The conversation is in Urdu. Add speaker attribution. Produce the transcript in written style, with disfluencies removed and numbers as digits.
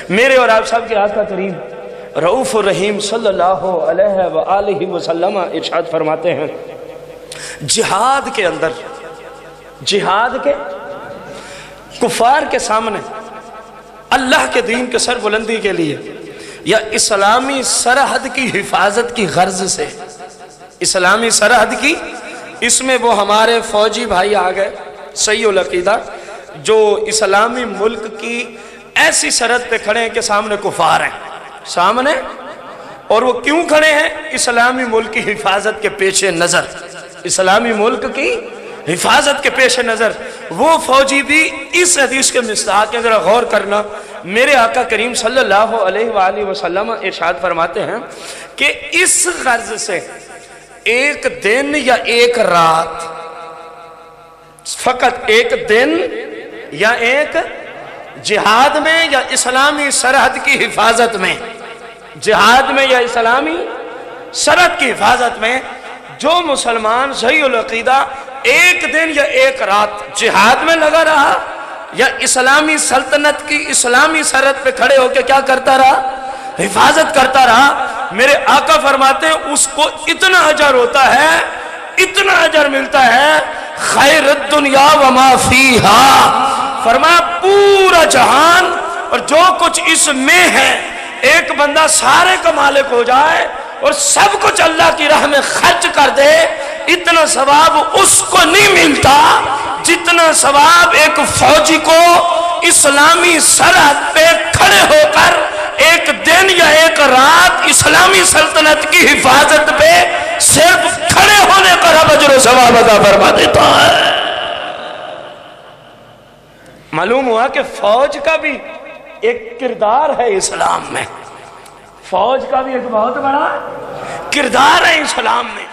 Speaker 1: میرے اور آپ سب کے آقا کریم رؤوف الرحیم صلی اللہ علیہ وآلہ وسلم ارشاد فرماتے ہیں، جہاد کے اندر، جہاد کے کفار کے سامنے اللہ کے دین کے سر بلندی کے لیے یا اسلامی سرحد کی حفاظت کی غرض سے، اسلامی سرحد کی، اس میں وہ ہمارے فوجی بھائی آ گئے صحیح العقیدہ جو اسلامی ملک کی ایسی سرحد پہ کھڑے ہیں کہ سامنے کفار ہیں، سامنے، اور وہ کیوں کھڑے ہیں؟ اسلامی ملک کی حفاظت کے پیش نظر، اسلامی ملک کی حفاظت کے پیش نظر وہ فوجی بھی اس حدیث کے مصداق کے ذرا غور کرنا، میرے آقا کریم صلی اللہ علیہ وآلہ وسلم ارشاد فرماتے ہیں کہ اس غرض سے ایک دن یا ایک رات، فقط ایک دن یا ایک جہاد میں یا اسلامی سرحد کی حفاظت میں، جہاد میں یا اسلامی سرحد کی حفاظت میں جو مسلمان صحیح العقیدہ ایک دن یا ایک رات جہاد میں لگا رہا یا اسلامی سلطنت کی اسلامی سرحد پہ کھڑے ہو کے کیا کرتا رہا؟ حفاظت کرتا رہا، میرے آقا فرماتے ہیں اس کو اتنا اجر ہوتا ہے، اتنا اجر ملتا ہے، خیر الدنیا وما فیہا، فرمایا پورا جہان اور جو کچھ اس میں ہے، ایک بندہ سارے کا مالک ہو جائے اور سب کچھ اللہ کی راہ میں خرچ کر دے، اتنا ثواب اس کو نہیں ملتا جتنا ثواب ایک فوجی کو اسلامی سرحد پہ کھڑے ہو کر ایک دن یا ایک رات اسلامی سلطنت کی حفاظت پہ صرف کھڑے ہونے کا رب اجر و ثواب عطا فرما دیتا ہے۔ معلوم ہوا کہ فوج کا بھی ایک کردار ہے اسلام میں، فوج کا بھی ایک بہت بڑا کردار ہے اسلام میں۔